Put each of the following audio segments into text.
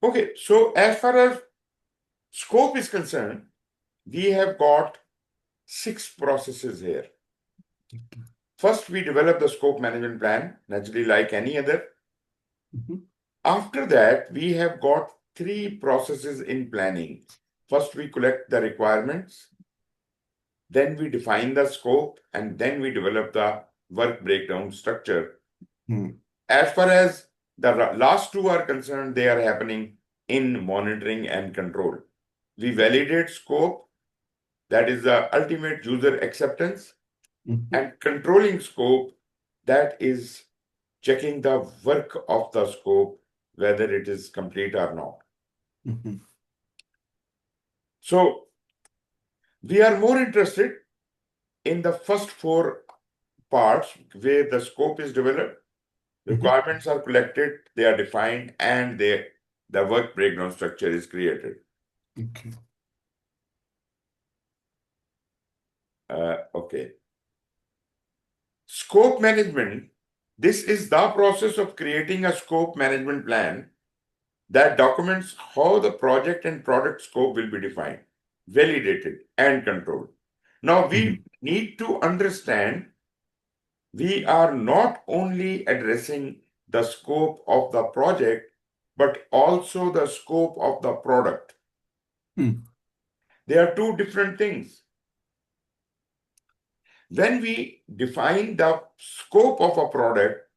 Okay, so as far as scope is concerned, we have got 6 processes here. First, we develop the scope management plan, naturally like any other. After that, we have got 3 processes in planning. First, we collect the requirements, then we define the scope, and then we develop the work breakdown structure. As far as the last 2 are concerned, they are happening in monitoring and control. We validate scope, that is the ultimate user acceptance, and controlling scope, that is checking the work of the scope, whether it is complete or not. So we are more interested in the first 4 parts where the scope is developed, requirements are collected, they are defined, and the work breakdown structure is created. Okay. Okay. Scope management. This is the process of creating a scope management plan that documents how the project and product scope will be defined, validated, and controlled. Now, we need to understand we are not only addressing the scope of the project, but also the scope of the product. They are 2 different things. When we define the scope of a product,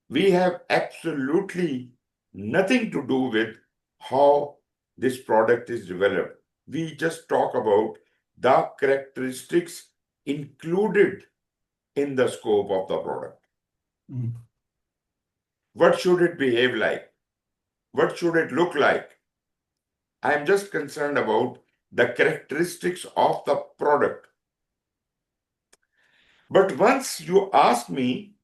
we have absolutely nothing to do with how this product is developed. We just talk about the characteristics included in the scope of the product. What should it behave like? What should it look like? I am just concerned about the characteristics of the product. But once you ask me,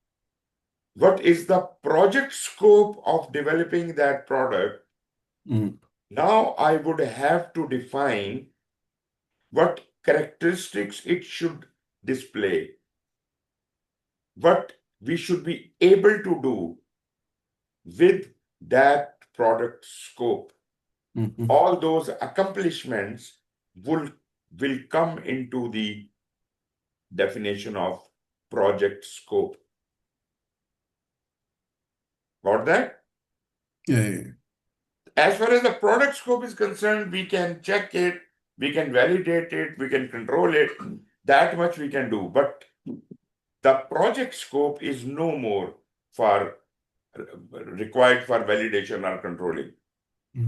what is the project scope of developing that product? Now I would have to define what characteristics it should display, what we should be able to do with that product scope. All those accomplishments will come into the definition of project scope. Got that? Yeah. As far as the product scope is concerned, we can check it, we can validate it, we can control it. That much we can do. But the project scope is no more for required for validation or controlling.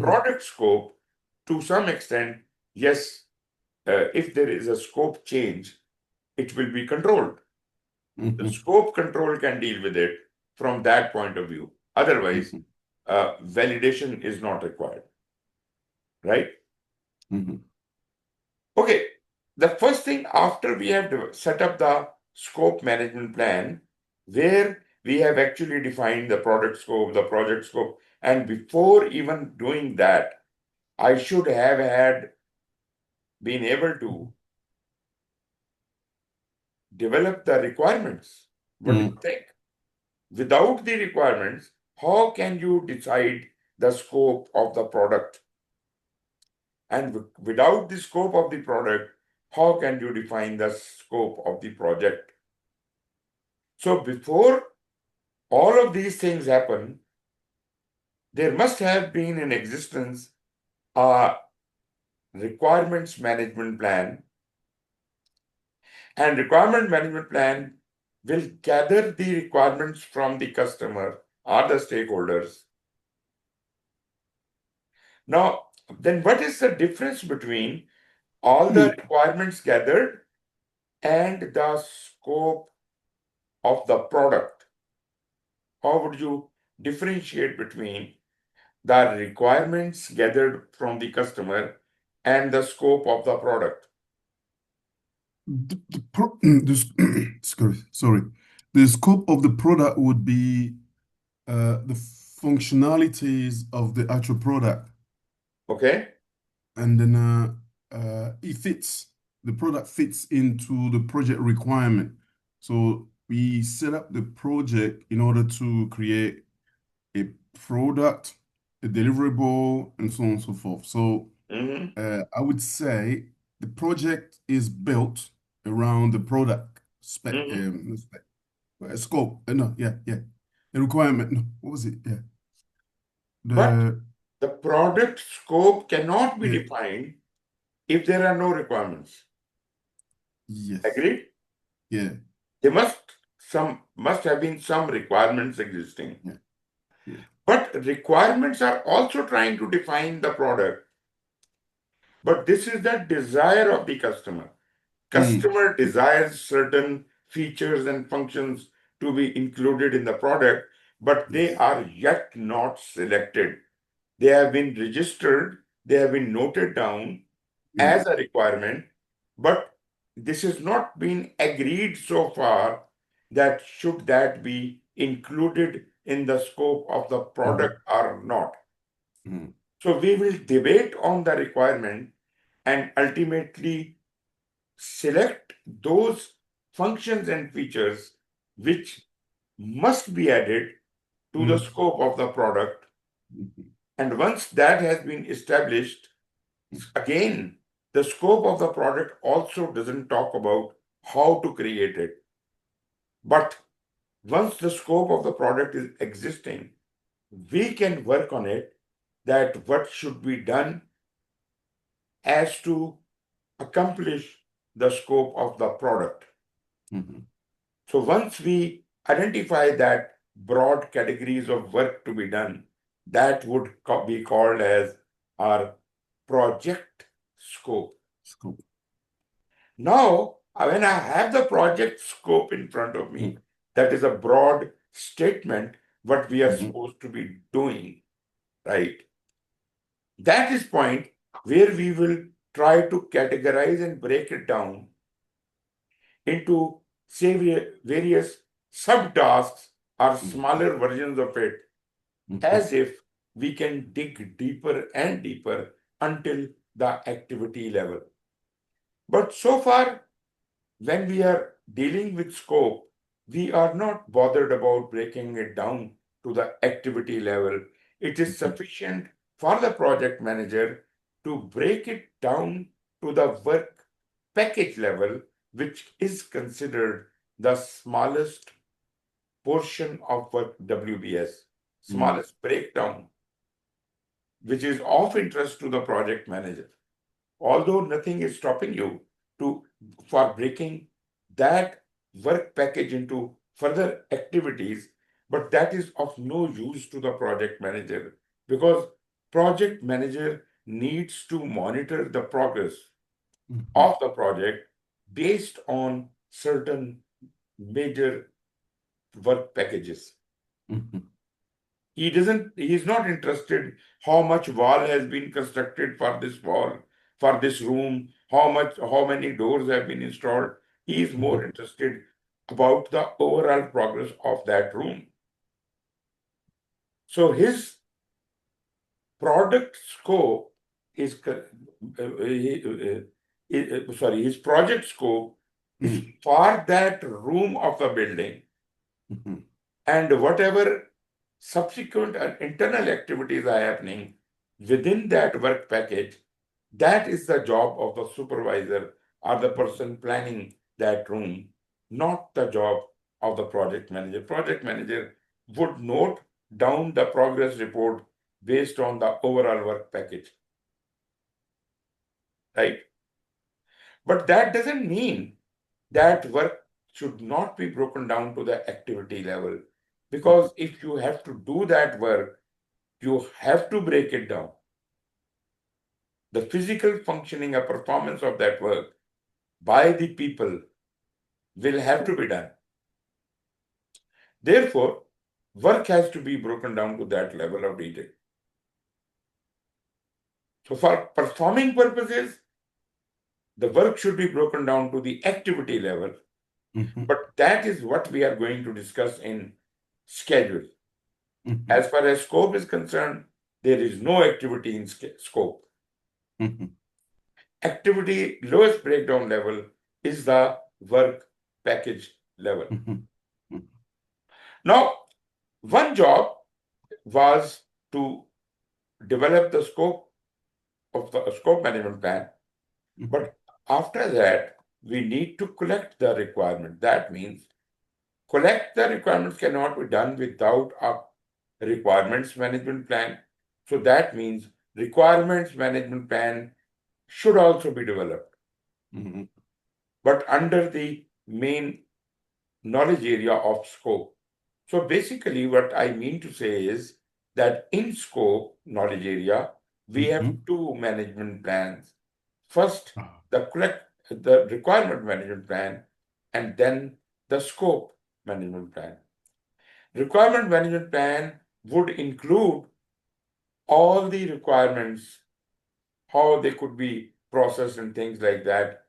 Product scope, to some extent, yes, if there is a scope change, it will be controlled. The scope control can deal with it from that point of view. Otherwise, validation is not required. Right? Okay. The first thing after we have set up the scope management plan, where we have actually defined the product scope, the project scope, and before even doing that, I should have been able to develop the requirements. What do you think? Without the requirements, how can you decide the scope of the product? And without the scope of the product, how can you define the scope of the project? So before all of these things happen, there must have been in existence a requirements management plan. And requirement management plan will gather the requirements from the customer or the stakeholders. Now, then what is the difference between all the requirements gathered and the scope of the product? How would you differentiate between the requirements gathered from the customer and the scope of the product? Sorry. The scope of the product would be the functionalities of the actual product. Okay. And then the product fits into the project requirement. So we set up the project in order to create a product, a deliverable, and so on and so forth. So Mhm, I would say the project is built around the product mhm. scope. No, yeah. The requirement. No, what was it? Yeah. But The the product scope cannot be yeah. defined if there are no requirements. Yes. Agreed? Yeah. There must have been some requirements existing. Yeah. Yeah. But requirements are also trying to define the product. But this is the desire of the customer. Mm. Customer desires certain features and functions to be included in the product, but they Yes. are yet not selected. They have been registered, they have been noted down Yeah. as a requirement, but this has not been agreed so far that should that be included in the scope of the Mm-hmm. product or not. Mm. So we will debate on the requirement and ultimately select those functions and features which must be added to the Mm. scope of the product. Mhm. And once that has been established, again, the scope of the product also doesn't talk about how to create it. But once the scope of the product is existing, we can work on it that what should be done as to accomplish the scope of the product. Mhm. So once we identify that broad categories of work to be done, that would be called as our project scope. Scope. Now, when I have the project scope in front of me, Mm. that is a broad statement what we are Mhm. supposed to be doing, right? That is point where we will try to categorize and break it down into say various subtasks or Mhm. smaller versions of it, Mhm. as if we can dig deeper and deeper until the activity level. But so far, when we are dealing with scope, we are not bothered about breaking it down to the activity level. It is Mhm. sufficient for the project manager to break it down to the work package level, which is considered the smallest portion of work WBS, Mm. smallest breakdown, which is of interest to the project manager. Although nothing is stopping you to for breaking that work package into further activities, but that is of no use to the project manager because project manager needs to monitor the progress Mhm. of the project based on certain major work packages. Mhm. He is not interested how much wall has been constructed for this wall, for this room, how many doors have been installed. He is more Mhm. interested about the overall progress of that room. So his product scope is sorry, his project scope is Mm. for that room of the building, Mhm. and whatever subsequent and internal activities are happening within that work package, that is the job of the supervisor or the person planning that room, not the job of the project manager. Project manager would note down the progress report based on the overall work package, right? But that doesn't mean that work should not be broken down to the activity level. Because if you have to do that work, you have to break it down. The physical functioning or performance of that work by the people will have to be done. Therefore, work has to be broken down to that level of detail. So, for performing purposes, the work should be broken down to the activity level, Mhm. but that is what we are going to discuss in schedule. As Mhm. far as scope is concerned, there is no activity in scope. Mhm. Activity lowest breakdown level is the work package level. Mhm. Now, one job was to develop the scope of the scope management plan, but after that, we need to collect the requirement. That means collect the requirements cannot be done without a requirements management plan. So that means requirements management plan should also be developed, but under the main knowledge area of scope. So basically, what I mean to say is that in scope knowledge area, we have two management plans. First, the requirement management plan, and then the scope management plan. Requirement management plan would include all the requirements, how they could be processed and things like that.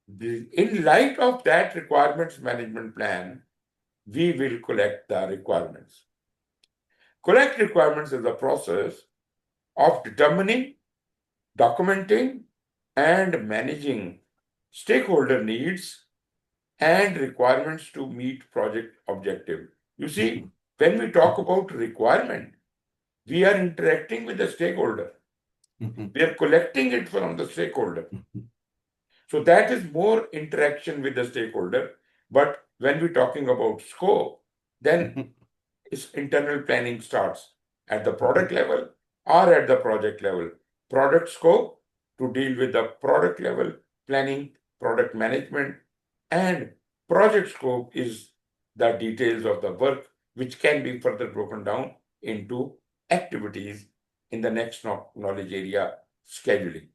In light of that requirements management plan, we will collect the requirements. Collect requirements is the process of determining, documenting, and managing stakeholder needs and requirements to meet project objective. You see, when we talk about requirement, we are interacting with the stakeholder. We are collecting it from the stakeholder. So that is more interaction with the stakeholder. But when we're talking about scope, then its internal planning starts at the product level or at the project level. Product scope to deal with the product level planning, product management, and project scope is the details of the work, which can be further broken down into activities in the next knowledge area, scheduling.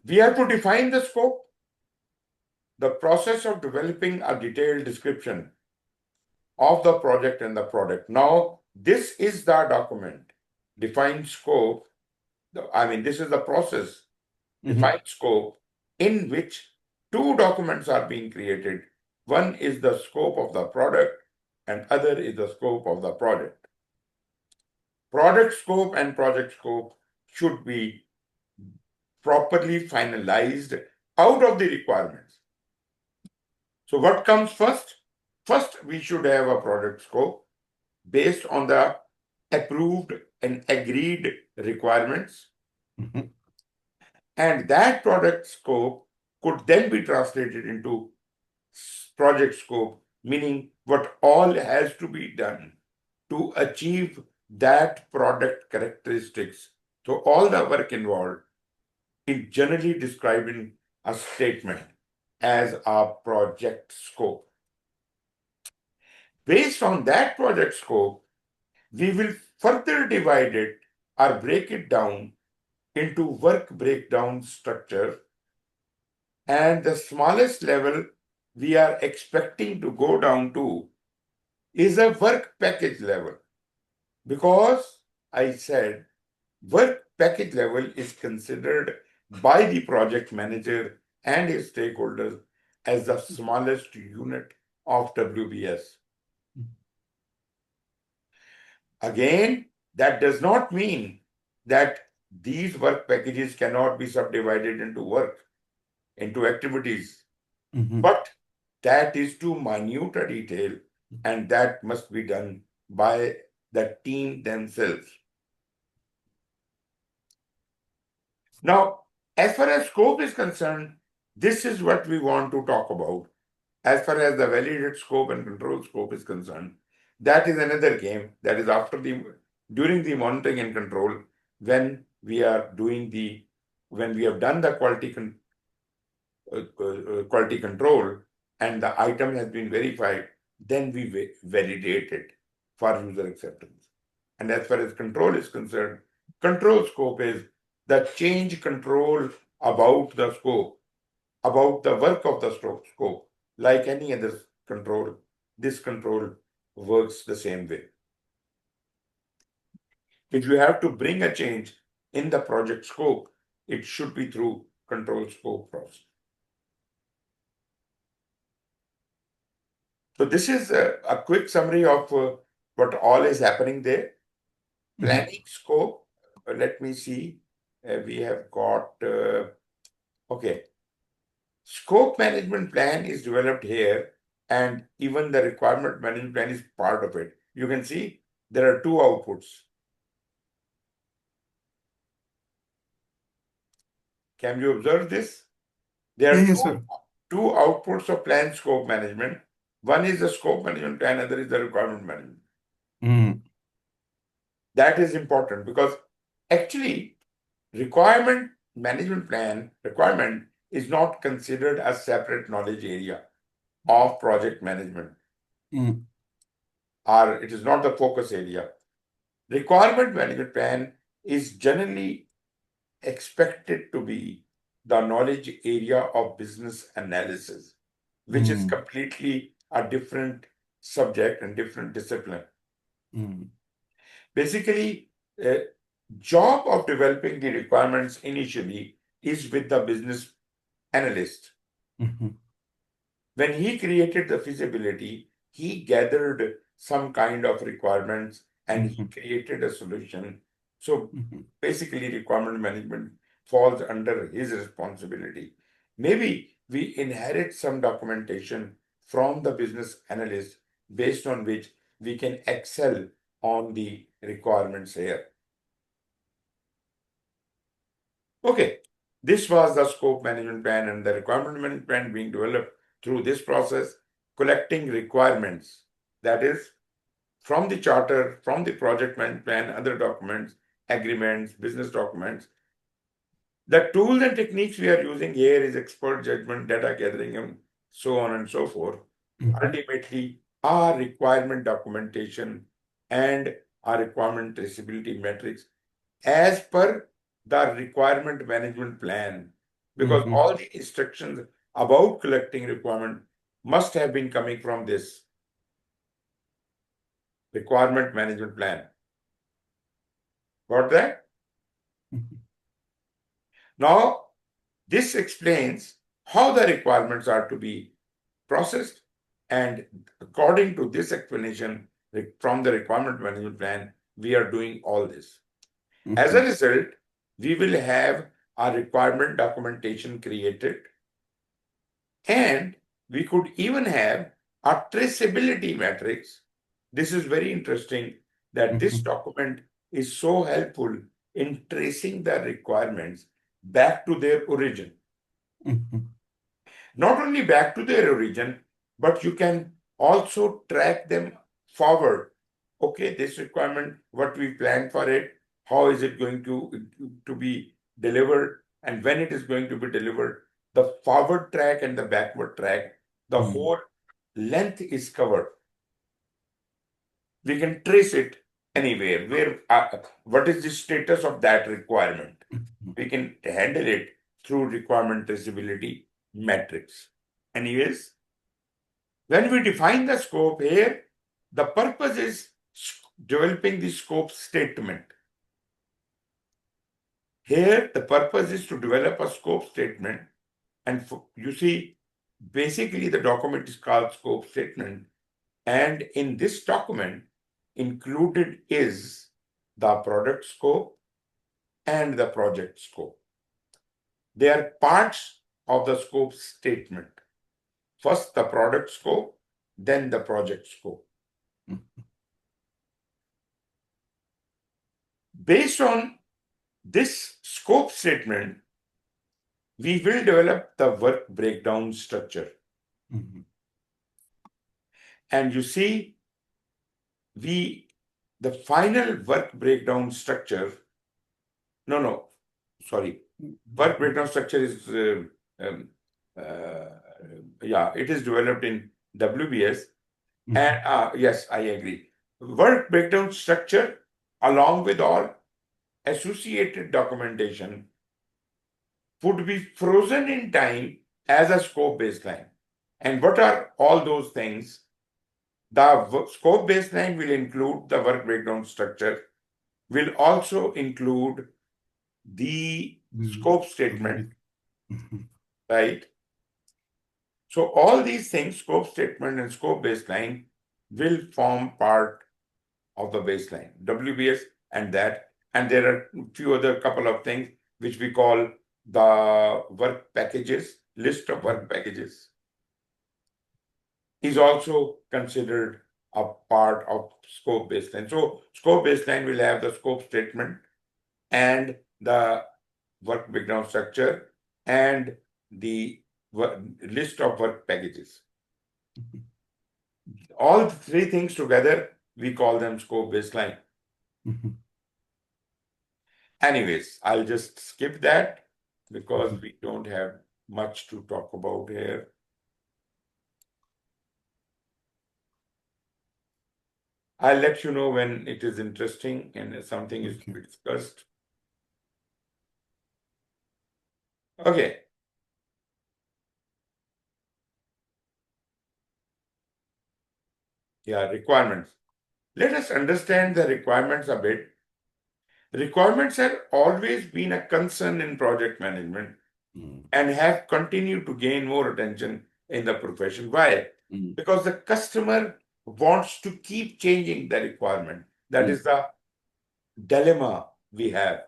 We have to define the scope, the process of developing a detailed description of the project and the product. Now, this is the document, define scope. This is the process, define scope, in which two documents are being created. One is the scope of the product and other is the scope of the project. Product scope and project scope should be properly finalized out of the requirements. So what comes first? First, we should have a product scope based on the approved and agreed requirements. And that product scope could then be translated into project scope, meaning what all has to be done to achieve that product characteristics. So all the work involved is generally described in a statement as a project scope. Based on that project scope, we will further divide it or break it down into work breakdown structure. And the smallest level we are expecting to go down to is a work package level. Because I said work package level is considered by the project manager and his stakeholders as the smallest unit of WBS. Again, that does not mean that these work packages cannot be subdivided into work, into activities. But that is too minute a detail, and that must be done by the team themselves. Now, as far as scope is concerned, this is what we want to talk about. As far as the validated scope and control scope is concerned, that is another game. That is during the monitoring and control, when we have done the quality control and the item has been verified, then we validate it for user acceptance. And as far as control is concerned, control scope is the change control about the scope, about the work of the scope. Like any other control, this control works the same way. If you have to bring a change in the project scope, it should be through control scope process. So this is a quick summary of what all is happening there. Planning scope, let me see. We have got, okay. Scope management plan is developed here, and even the requirement management plan is part of it. you can see there are two outputs. Can you observe this? There are Yes, sir. two outputs of plan scope management. One is the scope management plan, other is the requirement management. Mm, That is important because actually requirement management plan requirement is not considered a separate knowledge area of project management, mm, or it is not the focus area. Requirement management plan is generally expected to be the knowledge area of business analysis, which is mm, completely a different subject and different discipline. mm, Basically, job of developing the requirements initially is with the business analyst. mhm, When he created the feasibility, he gathered some kind of requirements and he mhm, created a solution. So mhm, basically, requirement management falls under his responsibility. Maybe we inherit some documentation from the business analyst based on which we can excel on the requirements here. Okay, this was the scope management plan and the requirement management plan being developed through this process, collecting requirements, that is, from the charter, from the project management plan, other documents, agreements, business documents. The tools and techniques we are using here is expert judgment, data gathering, and so on and so forth. mhm, Ultimately, our requirement documentation and our requirement traceability metrics as per the requirement management plan, because mhm, all the instructions about collecting requirement must have been coming from this requirement management plan. Got that? mhm, Now, this explains how the requirements are to be processed, and according to this explanation from the requirement management plan, we are doing all this. As a mhm, result, we will have a requirement documentation created, and we could even have a traceability matrix. This is very interesting that this mhm, document is so helpful in tracing the requirements back to their origin. mhm, Not only back to their origin, but you can also track them forward. Okay, this requirement, what we planned for it, how is it going to be delivered, and when it is going to be delivered. The forward track and the backward track, the mhm, whole length is covered. We can trace it anywhere. What is the status of that requirement? mhm. We can handle it through requirement traceability metrics. Anyways, when we define the scope here, the purpose is developing the scope statement. Here, the purpose is to develop a scope statement. And you see, basically, the document is called scope statement. And in this document, included is the product scope and the project scope. They are parts of the scope statement. First, the product scope, then the project scope. Based on this scope statement, we will develop the work breakdown structure. Mhm, And you see, the final work breakdown structure, sorry, work breakdown structure is, um, uh, yeah, it is developed in WBS. And mhm, yes, I agree. Work breakdown structure, along with all associated documentation, would be frozen in time as a scope baseline. And what are all those things? The scope baseline will include the work breakdown structure, will also include the mhm. scope statement, right? So all these things, scope statement and scope baseline, will form part of the baseline, WBS and that. And there are a few other couple of things which we call the work packages, list of work packages is also considered a part of scope baseline. So scope baseline will have the scope statement and the work breakdown structure and the list of work packages. All three things together, we call them scope baseline. Anyways, I'll just skip that because we don't have much to talk about here. I'll let you know when it is interesting and something is to be discussed. Okay. Yeah, requirements. Let us understand the requirements a bit. Requirements have always been a concern in project management and have continued to gain more attention in the profession. Why? Because the customer wants to keep changing the requirement. That is the dilemma we have.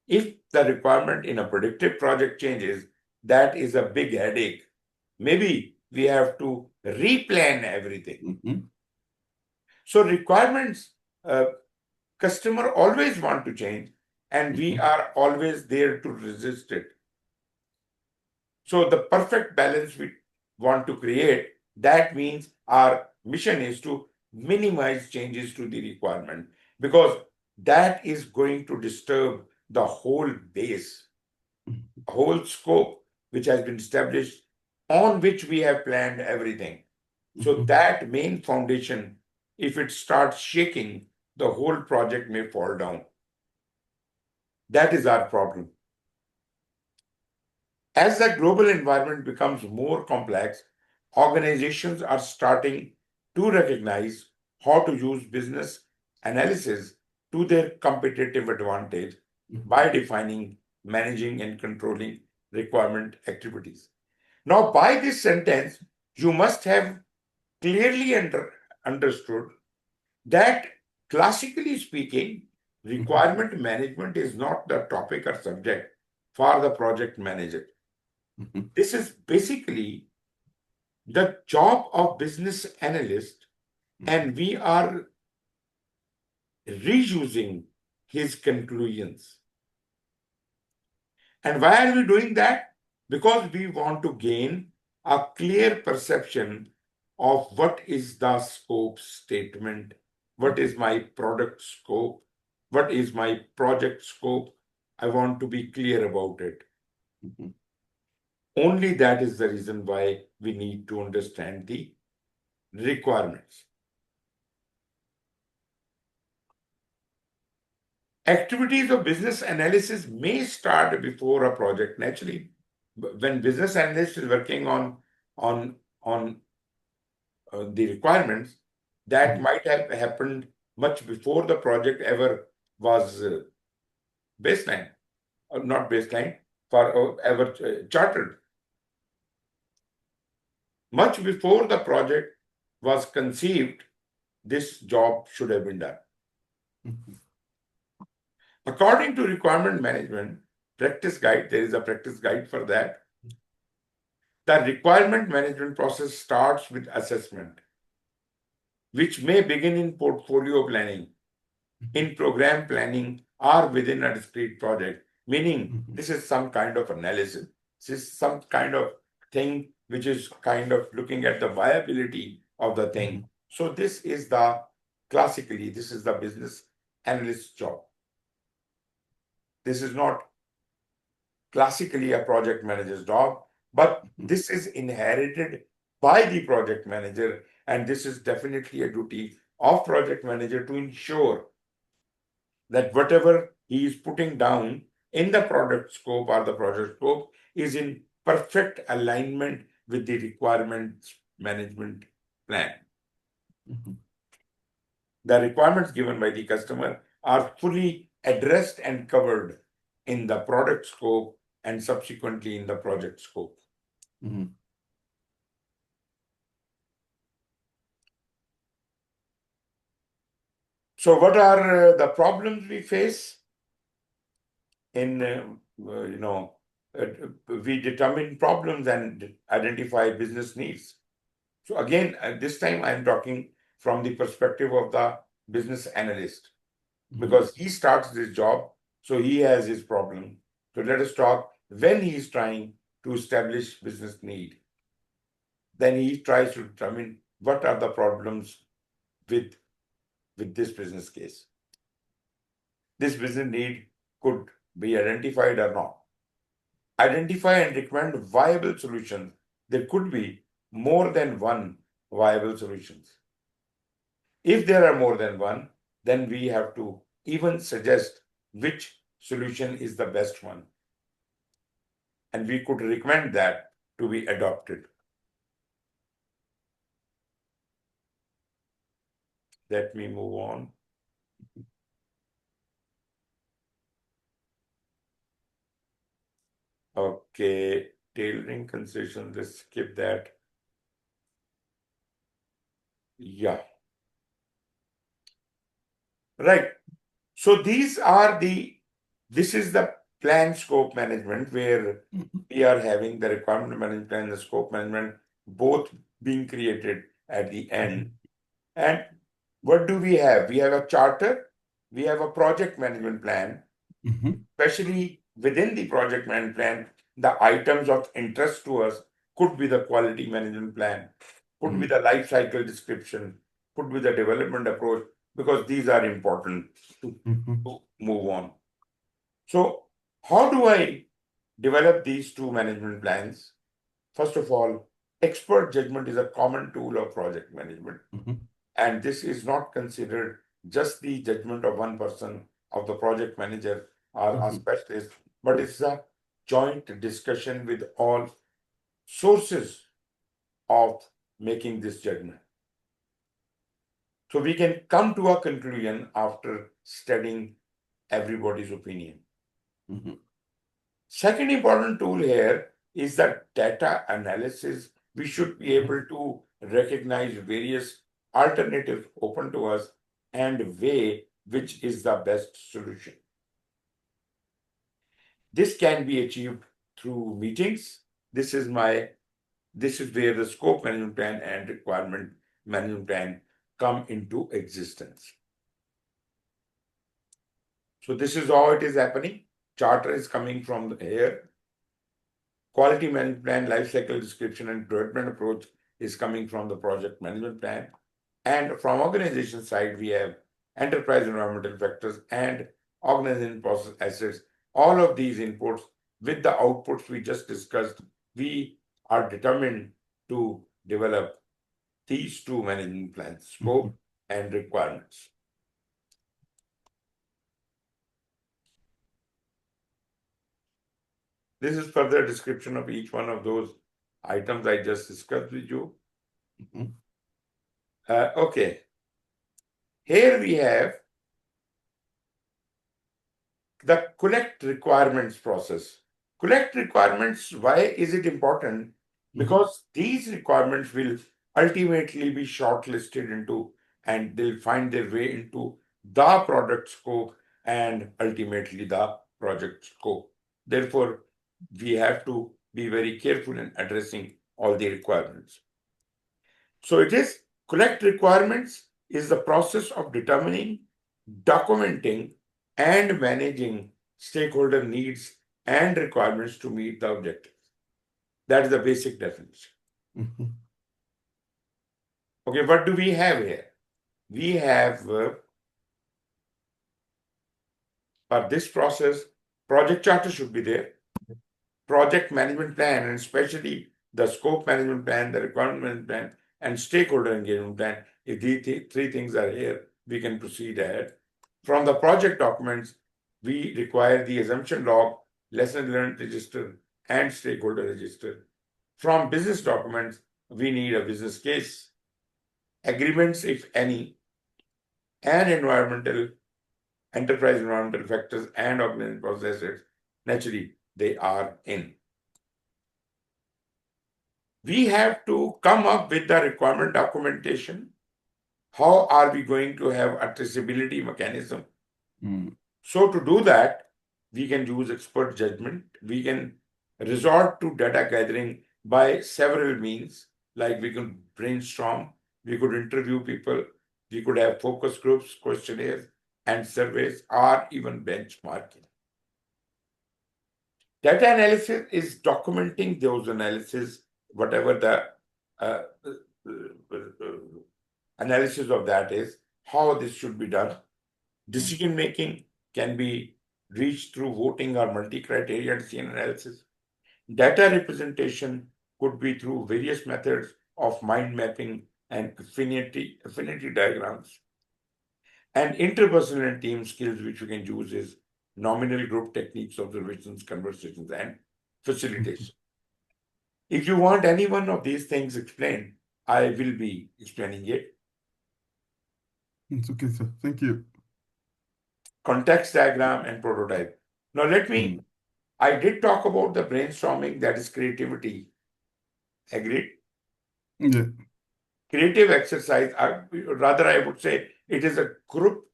If the requirement in a predictive project changes, that is a big headache. Maybe we have to replan everything. So requirements, customer always want to change, and we are always there to resist it. So the perfect balance we want to create, that means our mission is to minimize changes to the requirement, because that is going to disturb the whole base, whole scope, which has been established, on which we have planned everything. So that main foundation, if it starts shaking, the whole project may fall down. That is our problem. As the global environment becomes more complex, organizations are starting to recognize how to use business analysis to their competitive advantage by defining, managing, and controlling requirement activities. Now, by this sentence, you must have clearly understood that, classically speaking, requirement management is not the topic or subject for the project manager. This is basically the job of business analyst, and we are reusing his conclusions. And why are we doing that? Because we want to gain a clear perception of what is the scope statement, what is my product scope, what is my project scope. I want to be clear about it. Only that is the reason why we need to understand the requirements. Activities of business analysis may start before a project. Naturally, when business analyst is working on the requirements, that might have happened much before the project ever was baseline, or not baseline, for ever chartered. Much before the project was conceived, this job should have been done. According to requirement management practice guide, there is a practice guide for that. The requirement management process starts with assessment, which may begin in portfolio planning, in program planning, or within a discrete project, meaning this is some kind of analysis. This is some kind of thing which is kind of looking at the viability of the thing. So this is classically, this is the business analyst job. This is not classically a project manager's job, but this is inherited by the project manager, and this is definitely a duty of project manager to ensure that whatever he is putting down in the product scope or the project scope is in perfect alignment with the requirements management plan. The requirements given by the customer are fully addressed and covered in the product scope and subsequently in the project scope. So what are the problems we face? We determine problems and identify business needs. So again, this time I'm talking from the perspective of the business analyst, because he starts this job, so he has his problem. So let us talk when he is trying to establish business need. Then he tries to determine what are the problems with this business case. This business need could be identified or not. Identify and recommend viable solutions. There could be more than one viable solutions. If there are more than one, then we have to even suggest which solution is the best one. And we could recommend that to be adopted. Let me move on. Okay, tailoring concessions, let's skip that. Yeah. Right. So this is the plan scope management, where we are having the requirement management and the scope management both being created at the end. And what do we have? We have a charter, we have a project management plan, especially within the project management plan, the items of interest to us could be the quality management plan, could be the life cycle description, could be the development approach, because these are important to move on. So how do I develop these two management plans? First of all, expert judgment is a common tool of project management. And this is not considered just the judgment of one person, of the project manager or a specialist, but it's a joint discussion with all sources of making this judgment. So we can come to a conclusion after studying everybody's opinion. Second important tool here is that data analysis. We should be able to recognize various alternatives open to us and weigh which is the best solution. This can be achieved through meetings. This is where the scope management plan and requirement management plan come into existence. So this is how it is happening. Charter is coming from here. Quality management plan, life cycle description, and development approach is coming from the project management plan. And from organization side, we have enterprise environmental factors and organization process assets. All of these inputs with the outputs we just discussed, we are determined to develop these two management plans, scope and requirements. This is further description of each one of those items I just discussed with you. Okay. Here we have the collect requirements process. Collect requirements, why is it important? Because these requirements will ultimately be shortlisted into, and they'll find their way into the product scope and ultimately the project scope. Therefore, we have to be very careful in addressing all the requirements. So it is collect requirements is the process of determining, documenting, and managing stakeholder needs and requirements to meet the objectives. That is the basic definition. Okay, what do we have here? We have, for this process, project charter should be there, project management plan, and especially the scope management plan, the requirement management plan, and stakeholder engagement plan. If these three things are here, we can proceed ahead. From the project documents, we require the assumption log, lesson learned register, and stakeholder register. From business documents, we need a business case, agreements, if any, and enterprise environmental factors and organization processes. Naturally, they are in. We have to come up with the requirement documentation. How are we going to have a traceability mechanism? So to do that, we can use expert judgment. We can resort to data gathering by several means, like we can brainstorm, We could interview people. We could have focus groups, questionnaires, and surveys, or even benchmarking. Data analysis is documenting those analysis, whatever the uh, analysis of that is, how this should be done. Decision making can be reached through voting or multi-criteria decision analysis. Data representation could be through various methods of mind mapping and affinity diagrams. And interpersonal and team skills, which we can use, is nominal group techniques, observations, conversations, and facilitation. If you want any one of these things explained, I will be explaining it. It's okay, sir. Thank you. Context diagram and prototype. Now, I did talk about the brainstorming, that is creativity. Agreed? Yeah. Creative exercise, rather, I would say it is a group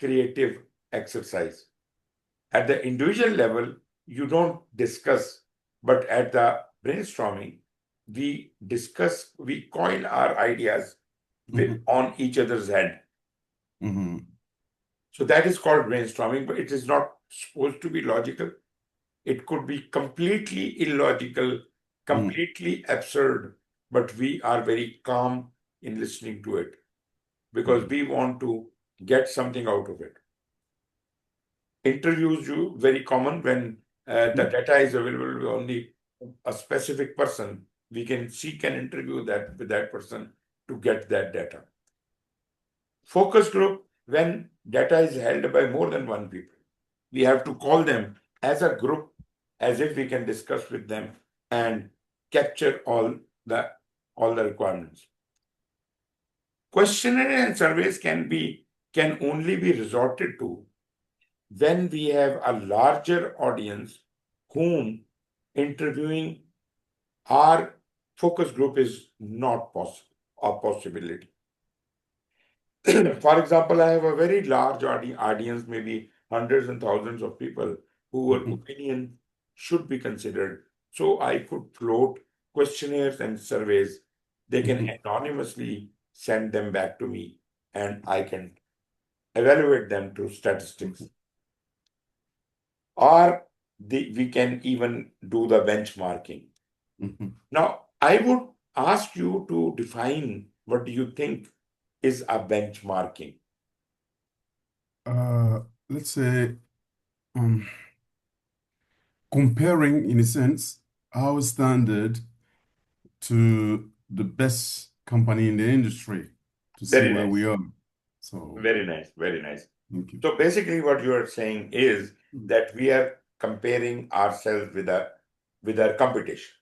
creative exercise. At the individual level, you don't discuss, but at the brainstorming, we discuss, we coin our ideas on each other's head. So that is called brainstorming, but it is not supposed to be logical. It could be completely illogical, completely absurd, but we are very calm in listening to it because we want to get something out of it. Interviews you very common when the data is available with only a specific person. We can seek an interview with that person to get that data. Focus group, when data is held by more than one people, we have to call them as a group, as if we can discuss with them and capture all the requirements. Questionnaire and surveys can only be resorted to when we have a larger audience whom interviewing our focus group is not possible a possibility. For example, I have a very large audience, maybe hundreds and thousands of people whose opinion should be considered. So I could float questionnaires and surveys. They can anonymously send them back to me, and I can evaluate them through statistics. Or we can even do the benchmarking. Now, I would ask you to define what do you think is a benchmarking? Let's say comparing, in a sense, our standard to the best company in the industry to see Very where nice. we are. So, Very nice. Very nice. thank you. So basically, what you are saying is that we are comparing ourselves with our competition.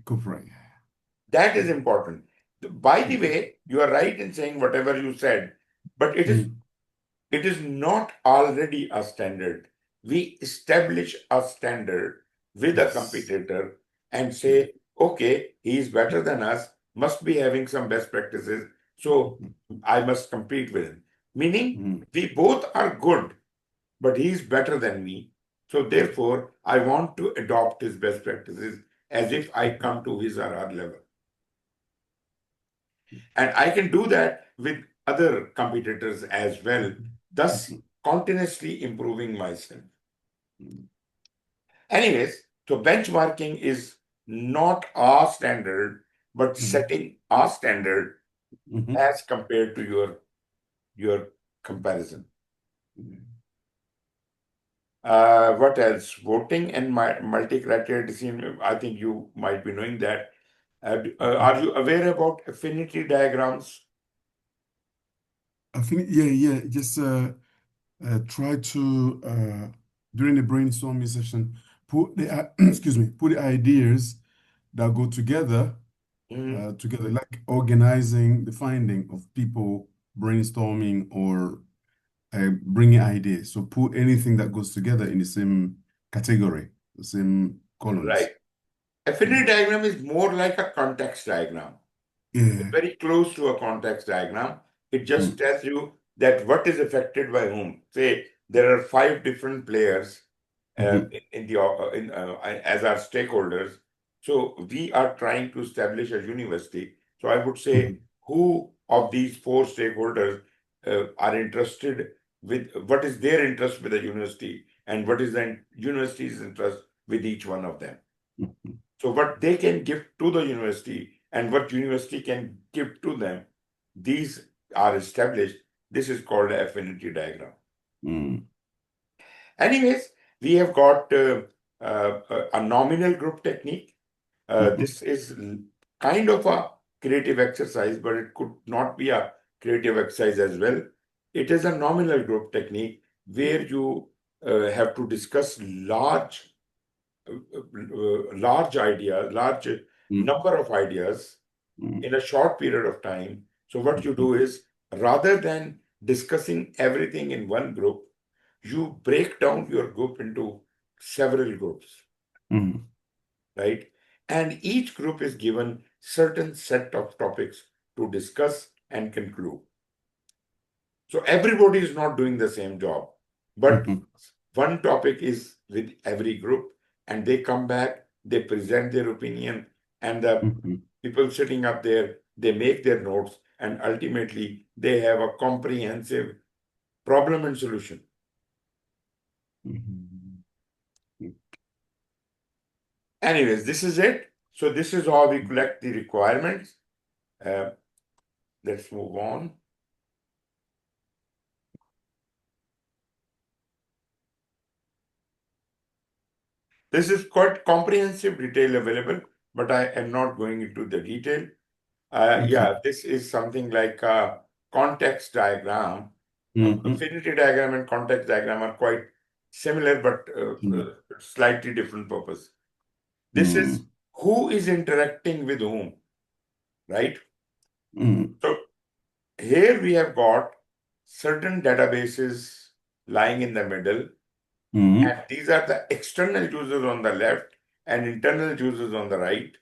Correct. That is important. By the way, you are right in saying whatever you said, but it is not already a standard. We establish a standard with a Yes. competitor and say, okay, he is better than us, must be having some best practices, so I must compete with him. Meaning, we both are good, but he is better than me. So therefore, I want to adopt his best practices as if I come to his or her level. And I can do that with other competitors as well, thus continuously improving myself. Anyways, so benchmarking is not our standard, but setting our standard as compared to your comparison. What else? Voting and multi-criteria decision. I think you might be knowing that. Are you aware about affinity diagrams? I think, yeah. Just try to during the brainstorming session, put the put the ideas that go together, like organizing the finding of people brainstorming or bringing ideas. So put anything that goes together in the same category, the same columns. Right. Affinity diagram is more like a context diagram. Yeah. Very close to a context diagram. It just tells you that what is affected by whom. Say there are 5 different players as our stakeholders. So we are trying to establish a university. So I would say who of these four stakeholders are interested with what is their interest with the university and what is the university's interest with each one of them. So what they can give to the university and what university can give to them, these are established. This is called an affinity diagram. Anyways, we have got a nominal group technique. This is kind of a creative exercise, but it could not be a creative exercise as well. It is a nominal group technique where you have to discuss large number of ideas in a short period of time. So what you do is, rather than discussing everything in one group, you break down your group into several groups, right? And each group is given certain set of topics to discuss and conclude. So everybody is not doing the same job, but one topic is with every group, and they come back, they present their opinion, and the people sitting up there, they make their notes, and ultimately they have a comprehensive problem and solution. Anyways, this is it. So this is how we collect the requirements. Let's move on. This is quite comprehensive detail available, but I am not going into the detail. Yeah, this is something like a context diagram. Affinity diagram and context diagram are quite similar, but slightly different purpose. This is who is interacting with whom, right? So here we have got certain databases lying in the middle, and these are the external users on the left and internal users on the right.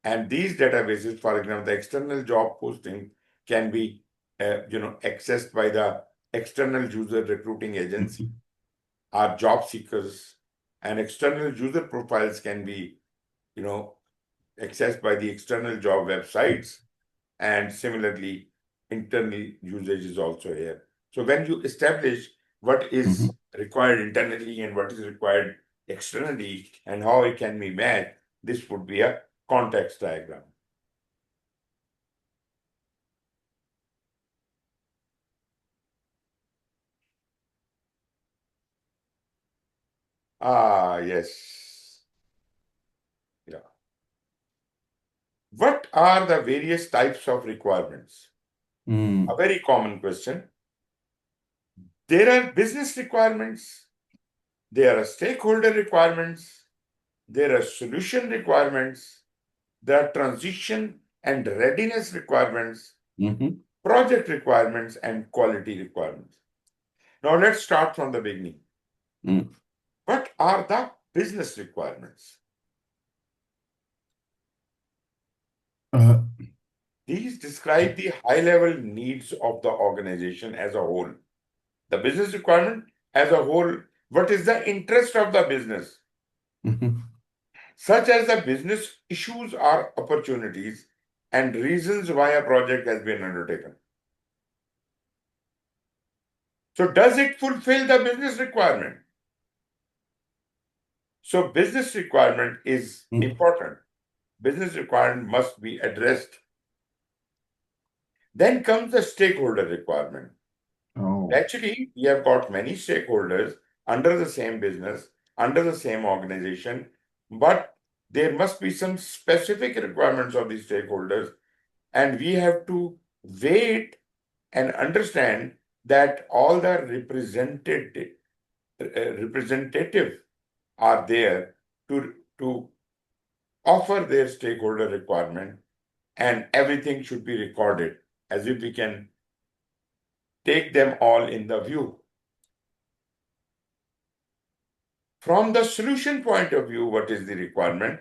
And these databases, for example, the external job posting can be accessed by the external user recruiting agency, our job seekers, and external user profiles can be accessed by the external job websites, and similarly internal usage is also here. So when you establish what is required internally and what is required externally and how it can be met, this would be a context diagram. Yes. Yeah. What are the various types of requirements? A very common question. There are business requirements, there are stakeholder requirements, there are solution requirements, there are transition and readiness requirements, project requirements, and quality requirements. Now let's start from the beginning. What are the business requirements? These describe the high-level needs of the organization as a whole. The business requirement as a whole, what is the interest of the business? Such as the business issues or opportunities and reasons why a project has been undertaken. So does it fulfill the business requirement? So business requirement is important. Business requirement must be addressed. Then comes the stakeholder requirement. Actually, we have got many stakeholders under the same business, under the same organization, but there must be some specific requirements of these stakeholders, and we have to wait and understand that all the representative are there to offer their stakeholder requirement, and everything should be recorded as if we can take them all in the view. From the solution point of view, what is the requirement?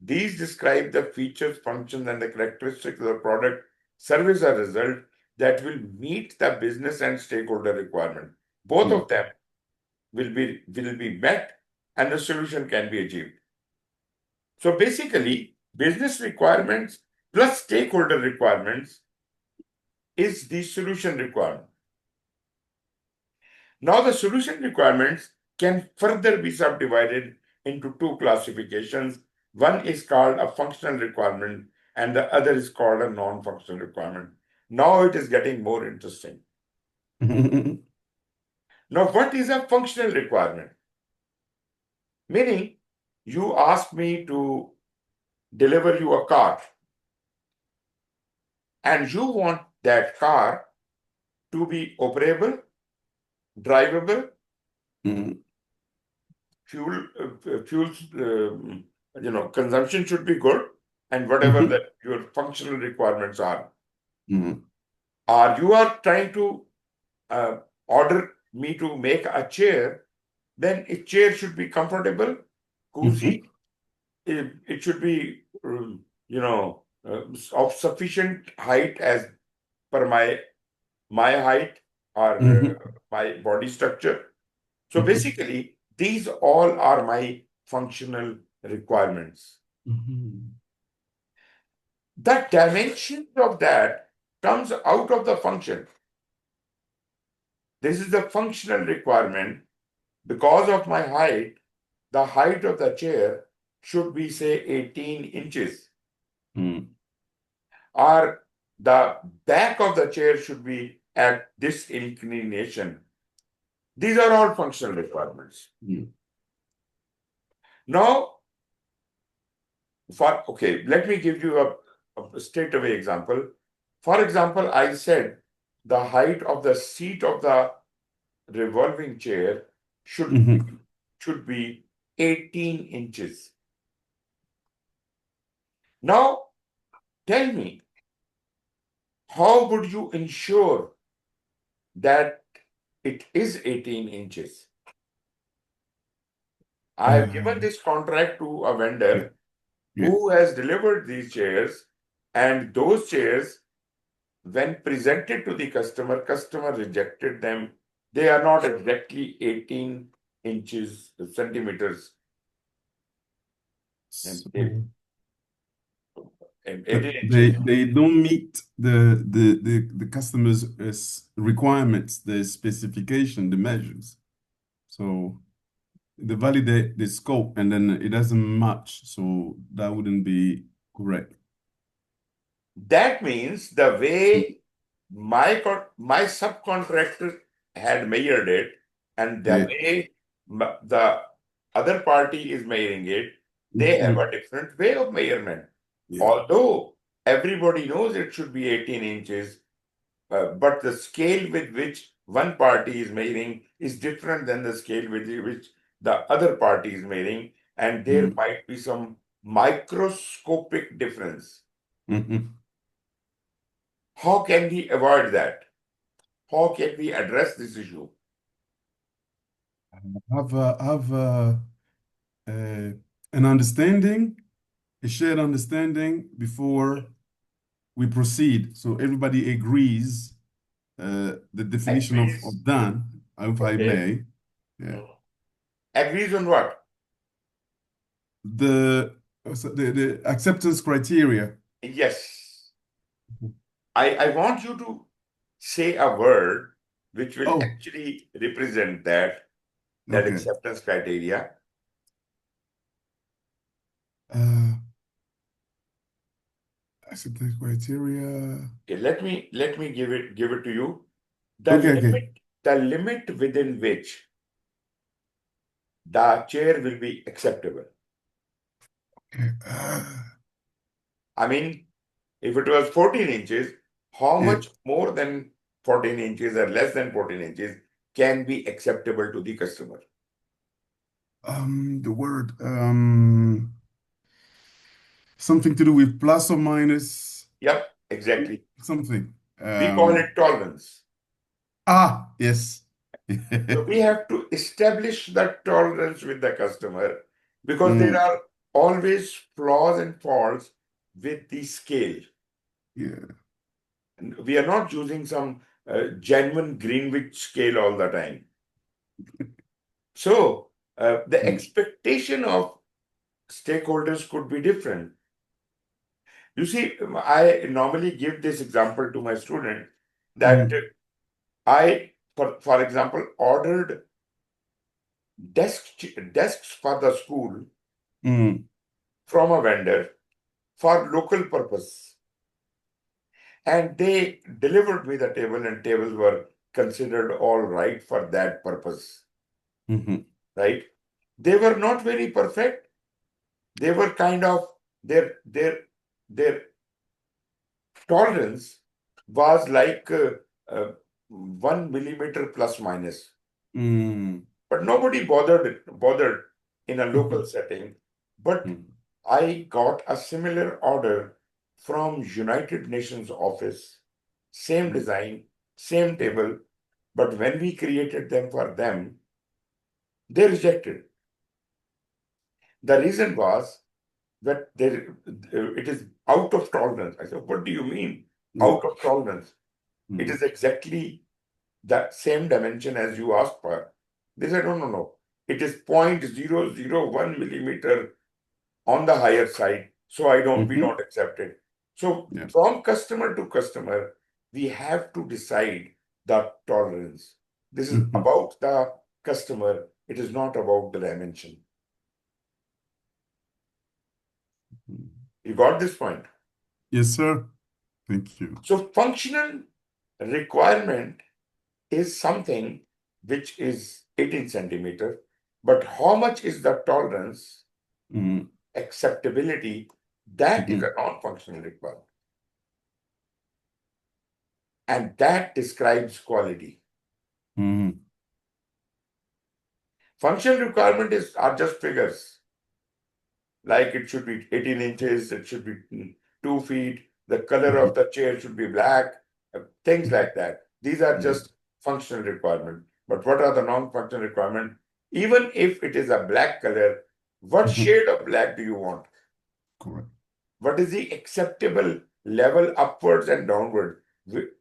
These describe the features, functions, and the characteristics of the product, service, or result that will meet the business and stakeholder requirement. Both of them will be met and the solution can be achieved. So basically, business requirements plus stakeholder requirements is the solution requirement. Now, the solution requirements can further be subdivided into two classifications. One is called a functional requirement, and the other is called a non-functional requirement. Now it is getting more interesting. Now, what is a functional requirement? Meaning, you ask me to deliver you a car, and you want that car to be operable, drivable, fuel consumption should be good, and whatever that your functional requirements are. Or you are trying to order me to make a chair, then a chair should be comfortable, cool seat. It should be, of sufficient height as per my height or my body structure. So basically, these all are my functional requirements. The dimension of that comes out of the function. This is the functional requirement. Because of my height, the height of the chair should be, say, 18 inches. Or the back of the chair should be at this inclination. These are all functional requirements. Now, let me give you a straightaway example. For example, I said the height of the seat of the revolving chair should be 18 inches. Now, tell me, how would you ensure that it is 18 inches? I have given this contract to a vendor who has delivered these chairs, and those chairs, when presented to the customer rejected them. They are not exactly 18 centimeters. They don't meet the customer's requirements, the specification, the measures. So they validate the scope and then it doesn't match. So that wouldn't be correct. That means the way my subcontractor had measured it and the way the other party is measuring it, they have a different way of measurement. Although everybody knows it should be 18 inches, but the scale with which one party is measuring is different than the scale with which the other party is measuring, and there might be some microscopic difference. How can we avoid that? How can we address this issue? Have an understanding, a shared understanding before we proceed. So everybody agrees the definition of done, if I may. Agrees on what? The acceptance criteria. Yes. I want you to say a word which will actually represent that acceptance criteria. Acceptance criteria. Okay, let me give it to you. The limit within which the chair will be acceptable. I mean, if it was 14 inches, how much more than 14 inches or less than 14 inches can be acceptable to the customer? The word something to do with plus or minus. Yep, exactly. Something. We call it tolerance. Yes. So we have to establish that tolerance with the customer, because there are always flaws and faults with the scale. And we are not using some genuine Greenwich scale all the time. So the expectation of stakeholders could be different. You see, I normally give this example to my students. that I, for example, ordered desks for the school from a vendor for local purpose. And they delivered me the table, and tables were considered all right for that purpose, right? They were not very perfect. They were kind of, their tolerance was like 1 millimeter plus minus. But nobody bothered in a local setting. But I got a similar order from United Nations office, same design, same table, but when we created them for them, they rejected. The reason was that it is out of tolerance. I said, what do you mean out of tolerance? It is exactly that same dimension as you asked for. They said, no. It is 0.001 millimeter on the higher side. So we don't accept it. So from customer to customer, we have to decide the tolerance. This is about the customer. It is not about the dimension. You got this point? Yes, sir. Thank you. So functional requirement is something which is 18 centimeter, but how much is the tolerance, acceptability, that is a non-functional requirement. And that describes quality. Functional requirement are just figures. Like it should be 18 inches, it should be 2 feet, the color of the chair should be black, things like that. These are just functional requirements. But what are the non-functional requirements? Even if it is a black color, what shade of black do you want? Correct. What is the acceptable level upwards and downward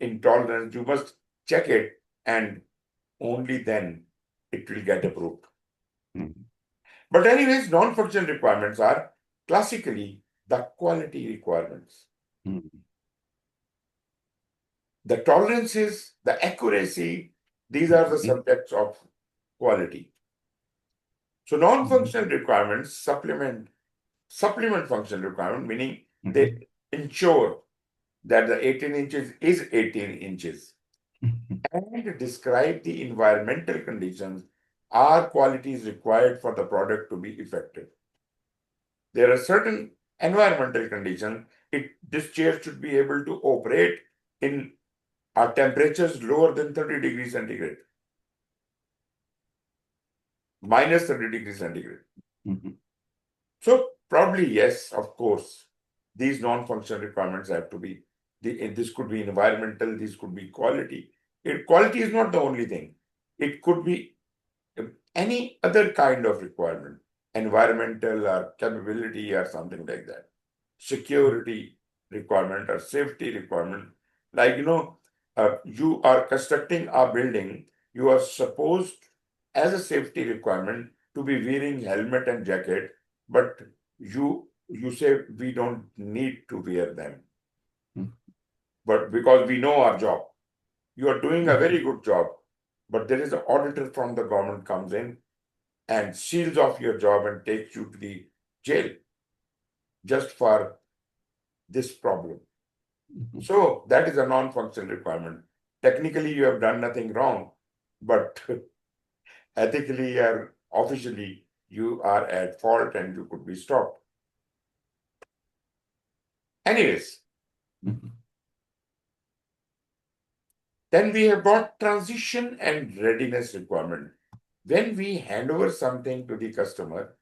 in tolerance? You must check it, and only then it will get approved. But anyways, non-functional requirements are classically the quality requirements. The tolerances, the accuracy, these are the subjects of quality. So non-functional requirements supplement functional requirement, meaning they ensure that the 18 inches is 18 inches and describe the environmental conditions or qualities required for the product to be effective. There are certain environmental conditions. This chair should be able to operate in temperatures lower than 30 degrees centigrade, minus 30 degrees centigrade. So probably yes, of course, these non-functional requirements have to be, this could be environmental, this could be quality. Quality is not the only thing. It could be any other kind of requirement, environmental or capability or something like that. Security requirement or safety requirement. Like, you are constructing a building, you are supposed, as a safety requirement, to be wearing helmet and jacket, but you say we don't need to wear them. But because we know our job, you are doing a very good job, but there is an auditor from the government comes in and seals off your job and takes you to the jail just for this problem. So that is a non-functional requirement. Technically, you have done nothing wrong, but ethically or officially, you are at fault and you could be stopped. Anyways, then we have got transition and readiness requirement. When we hand over something to the customer,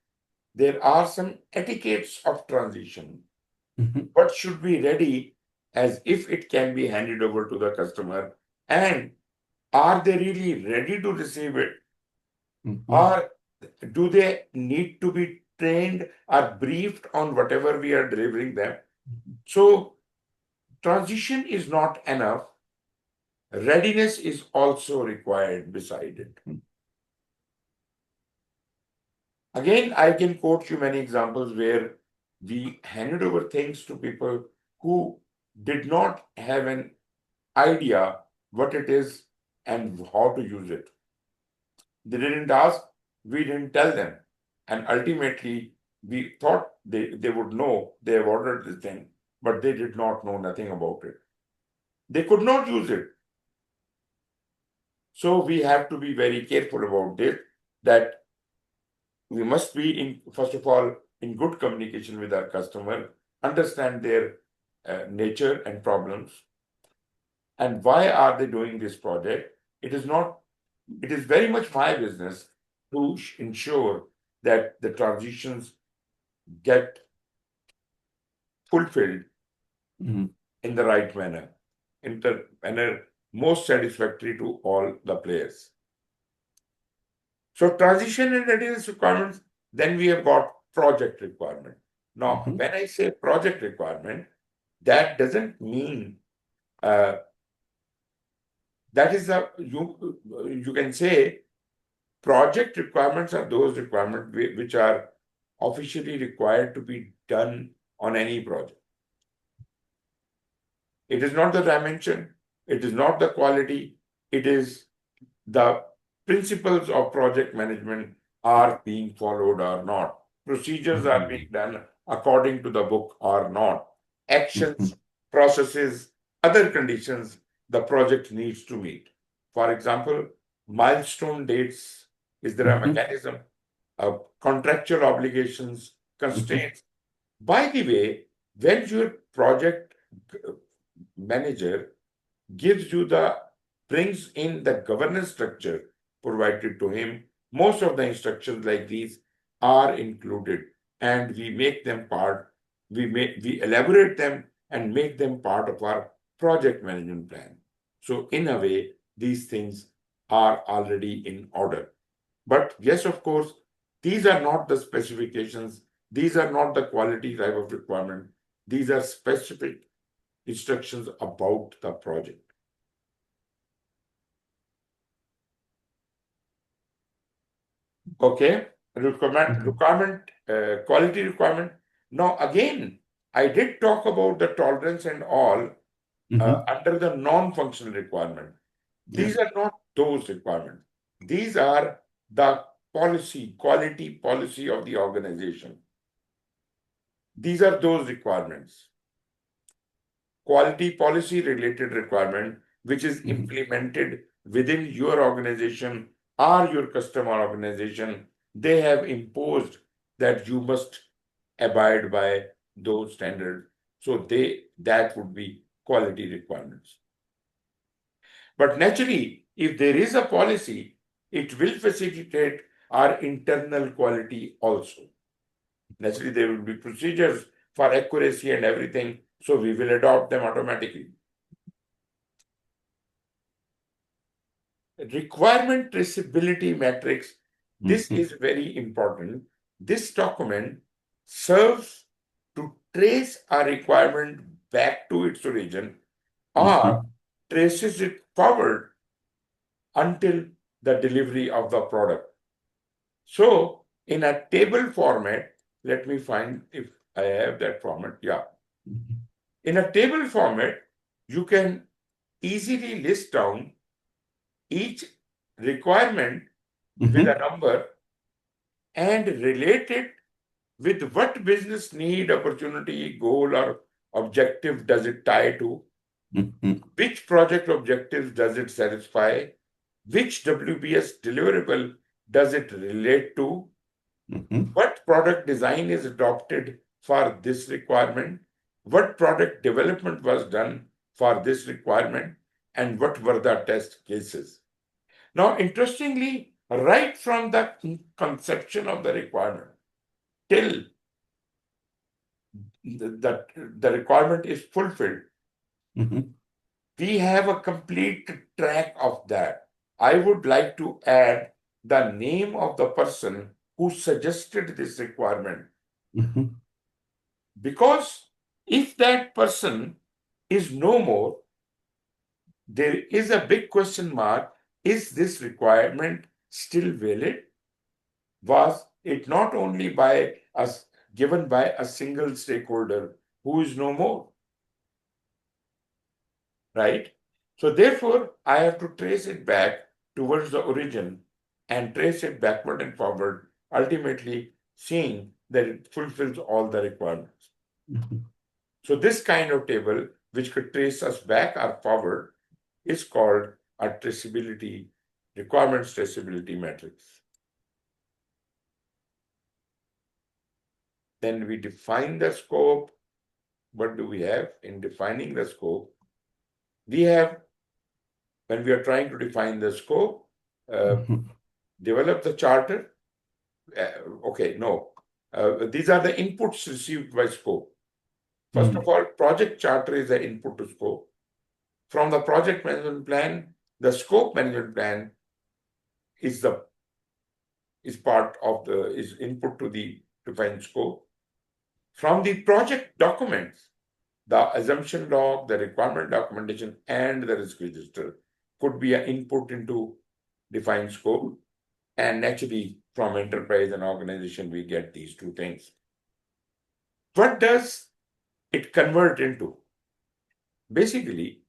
there are some etiquettes of transition. What should be ready as if it can be handed over to the customer, and are they really ready to receive it? Or do they need to be trained or briefed on whatever we are delivering them? So transition is not enough. Readiness is also required beside it. Again, I can quote you many examples where we handed over things to people who did not have an idea what it is and how to use it. They didn't ask, we didn't tell them. And ultimately, we thought they would know they have ordered this thing, but they did not know nothing about it. They could not use it. So we have to be very careful about this, that we must be first of all, in good communication with our customer, understand their nature and problems, and why are they doing this project. It is very much my business to ensure that the transitions get fulfilled in the right manner, in the manner most satisfactory to all the players. So transition and readiness requirements, then we have got project requirement. Now, when I say project requirement, that doesn't mean that is you can say project requirements are those requirements which are officially required to be done on any project. It is not the dimension, it is not the quality, it is the principles of project management are being followed or not. Procedures are being done according to the book or not. Actions, processes, other conditions the project needs to meet. For example, milestone dates, is there a mechanism? Contractual obligations, constraints. By the way, when your project manager brings in the governance structure provided to him, most of the instructions like these are included, and we make them part, we elaborate them and make them part of our project management plan. So in a way, these things are already in order. But yes, of course, these are not the specifications, these are not the quality type of requirement, these are specific instructions about the project. Okay, requirement, quality requirement. Now, again, I did talk about the tolerance and all under the non-functional requirement. These are not those requirements. These are the policy, quality policy of the organization. These are those requirements. Quality policy related requirement, which is implemented within your organization or your customer organization, they have imposed that you must abide by those standards. So that would be quality requirements. But naturally, if there is a policy, it will facilitate our internal quality also. Naturally, there will be procedures for accuracy and everything, so we will adopt them automatically. Requirement traceability matrix, this is very important. This document serves to trace a requirement back to its origin or traces it forward until the delivery of the product. So in a table format, let me find if I have that format. Yeah. In a table format, you can easily list down each requirement with a number and relate it with what business need, opportunity, goal, or objective does it tie to, which project objectives does it satisfy, which WBS deliverable does it relate to, what product design is adopted for this requirement, what product development was done for this requirement, and what were the test cases. Now, interestingly, right from the conception of the requirement till the requirement is fulfilled, we have a complete track of that. I would like to add the name of the person who suggested this requirement. Because if that person is no more, there is a big question mark. Is this requirement still valid? Was it not only by us given by a single stakeholder who is no more? Right? So therefore, I have to trace it back towards the origin and trace it backward and forward, ultimately seeing that it fulfills all the requirements. So this kind of table, which could trace us back or forward, is called a traceability, requirements traceability matrix. Then we define the scope. What do we have in defining the scope? We have, when we are trying to define the scope, develop the charter. These are the inputs received by scope. First of all, project charter is the input to scope. From the project management plan, the scope management plan is input to the defined scope. From the project documents, the assumption log, the requirement documentation, and the risk register could be an input into defined scope. And naturally, from enterprise and organization, we get these two things. What does it convert into? Basically,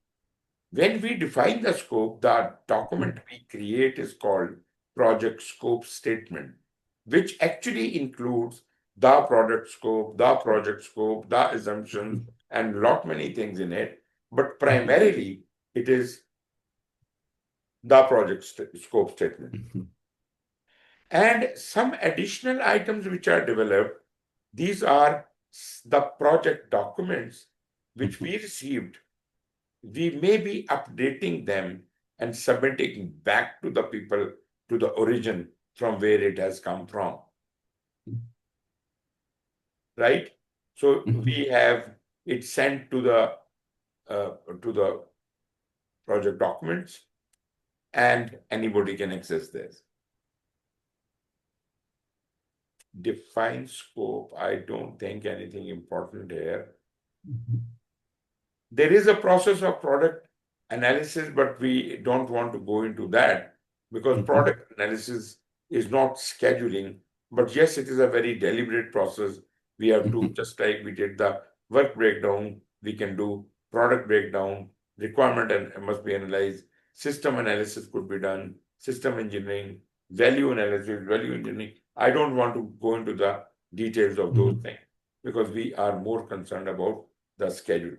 when we define the scope, the document we create is called project scope statement, which actually includes the product scope, the project scope, the assumptions, and lot many things in it. But primarily, it is the project scope statement. And some additional items which are developed, these are the project documents which we received. We may be updating them and submitting back to the people, to the origin from where it has come from. Right? So we have it sent to the project documents, and anybody can access this. Define scope. I don't think anything important here. There is a process of product analysis, but we don't want to go into that because product analysis is not scheduling. But yes, it is a very deliberate process. We have to, just like we did the work breakdown, we can do product breakdown, requirement and must be analyzed, system analysis could be done, system engineering, value analysis, value engineering. I don't want to go into the details of those things because we are more concerned about the schedule.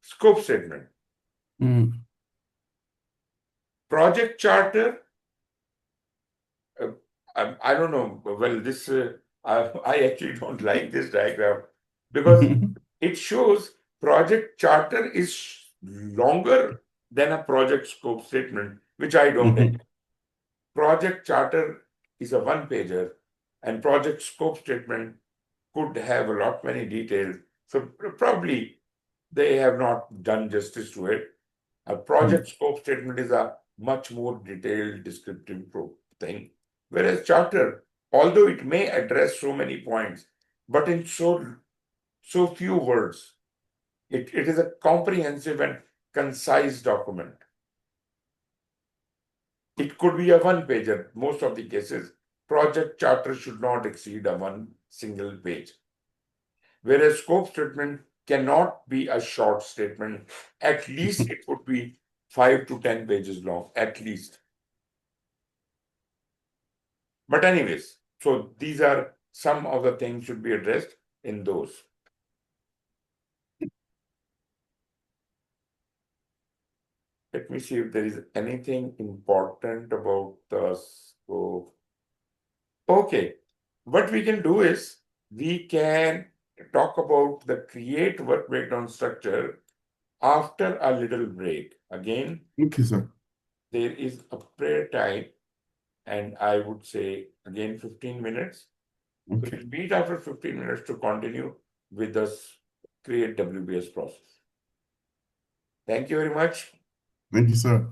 Scope statement. Project charter. I don't know. Well, this I actually don't like this diagram because it shows project charter is longer than a project scope statement, which I don't agree. Project charter is a one-pager, and project scope statement could have a lot many details. So probably they have not done justice to it. A project scope statement is a much more detailed, descriptive thing. Whereas charter, although it may address so many points, but in so few words, it is a comprehensive and concise document. It could be a one-pager. Most of the cases, project charter should not exceed a one single page. Whereas scope statement cannot be a short statement. At least it would be 5 to 10 pages long, at least. But anyways, so these are some of the things should be addressed in those. Let me see if there is anything important about the scope. Okay, what we can do is we can talk about the create work breakdown structure after a little break. Again, Okay, sir. there is a prayer time, and I would say again 15 minutes. Okay. We'll meet after 15 minutes to continue with this create WBS process. Thank you very much. Thank you, sir.